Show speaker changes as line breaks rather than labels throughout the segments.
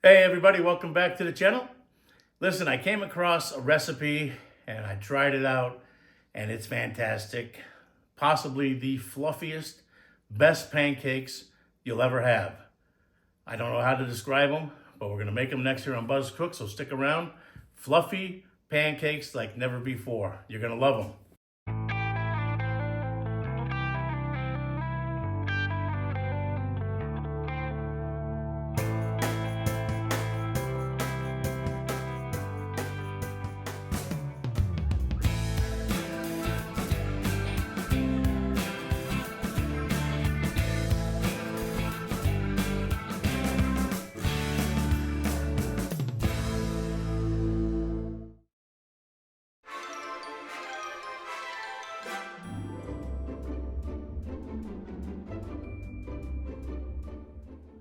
Hey everybody, welcome back to the channel. Listen, I came across a recipe and I tried it out and it's fantastic. Possibly the fluffiest, best pancakes you'll ever have. I don't know how to describe them, but we're gonna make them next year on Buzz Cook, so stick around. Fluffy pancakes like never before. You're gonna love them.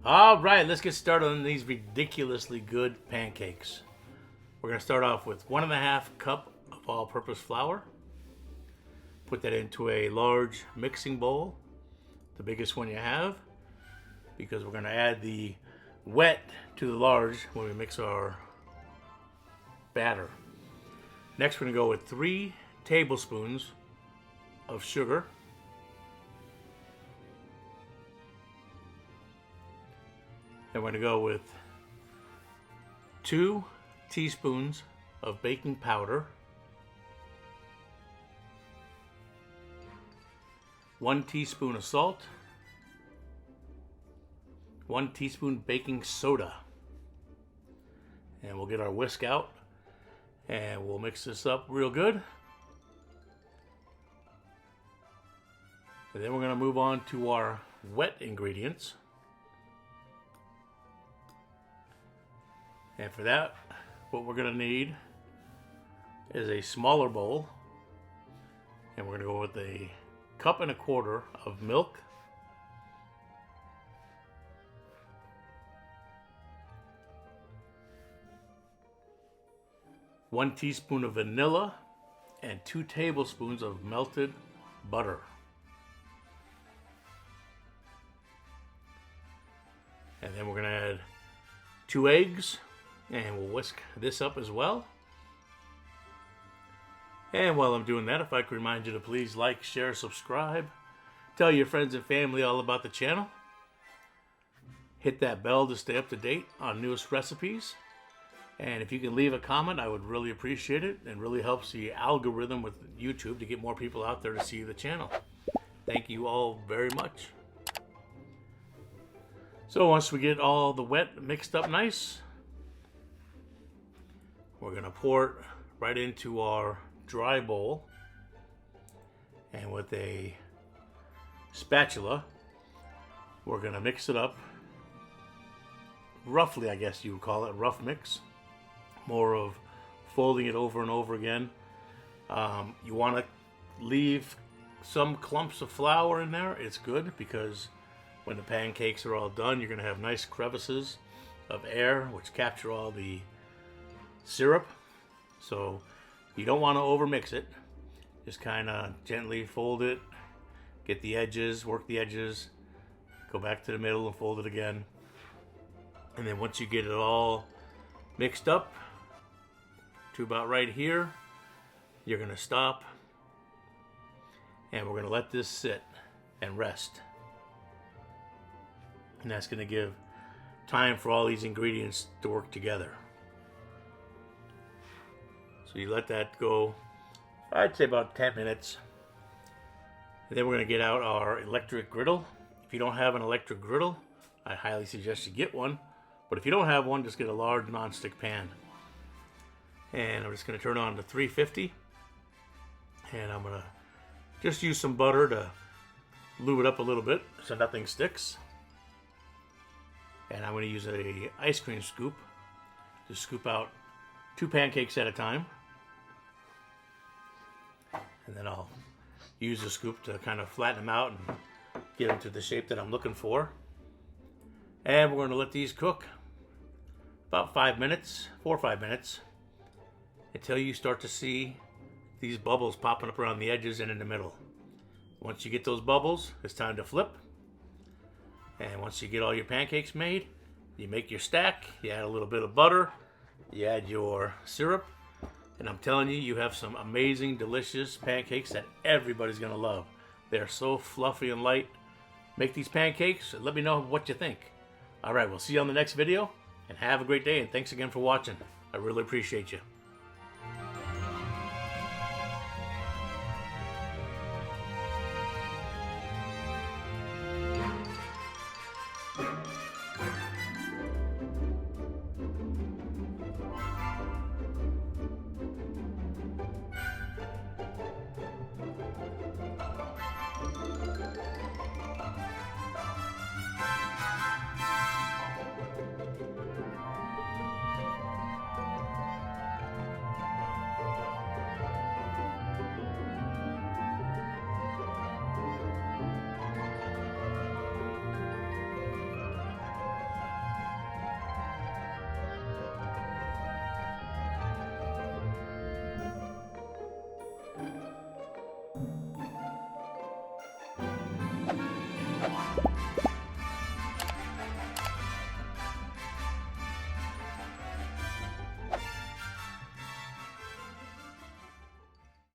All right, let's get started on these ridiculously good pancakes. We're gonna start off with 1.5 cup of all-purpose flour. Put that into a large mixing bowl, the biggest one you have, because we're gonna add the wet to the large when we mix our batter. Next, we're gonna go with 3 tablespoons of sugar. And we're going to go with 2 teaspoons of baking powder, 1 teaspoon of salt, 1 teaspoon baking soda. And we'll get our whisk out and we'll mix this up real good. And then we're going to move on to our wet ingredients. And for that, what we're gonna need is a smaller bowl. And we're gonna go with 1.25 cups of milk. One teaspoon of vanilla and 2 tablespoons of melted butter. And then we're gonna add 2 eggs. And we'll whisk this up as well. And while I'm doing that, if I could remind you to please like, share, subscribe. Tell your friends and family all about the channel. Hit that bell to stay up to date on newest recipes. And if you can leave a comment, I would really appreciate it. And really helps the algorithm with YouTube to get more people out there to see the channel. Thank you all very much. So once we get all the wet mixed up nice, we're going to pour it right into our dry bowl. And with a spatula, we're going to mix it up. Roughly, I guess you would call it, rough mix. More of folding it over and over again. You want to leave some clumps of flour in there. It's good because when the pancakes are all done, you're going to have nice crevices of air which capture all the syrup. So you don't want to overmix it. Just kind of gently fold it, get the edges, work the edges, go back to the middle and fold it again. And then once you get it all mixed up to about right here, you're going to stop and we're going to let this sit and rest. And that's going to give time for all these ingredients to work together. So you let that go, I'd say about 10 minutes. And then we're going to get out our electric griddle. If you don't have an electric griddle, I highly suggest you get one. But if you don't have one, just get a large nonstick pan. And I'm just going to turn on to 350. And I'm going to just use some butter to lube it up a little bit so nothing sticks. And I'm going to use an ice cream scoop to scoop out 2 pancakes at a time. And then I'll use the scoop to kind of flatten them out and get them to the shape that I'm looking for. And we're going to let these cook about 5 minutes, 4 or 5 minutes, until you start to see these bubbles popping up around the edges and in the middle. Once you get those bubbles, it's time to flip. And once you get all your pancakes made, You make your stack, you add a little bit of butter, you add your syrup, and I'm telling you, you have some amazing, delicious pancakes that everybody's gonna love. They're so fluffy and light. Make these pancakes and let me know what you think. All right, we'll see you on the next video, and have a great day, and thanks again for watching. I really appreciate you.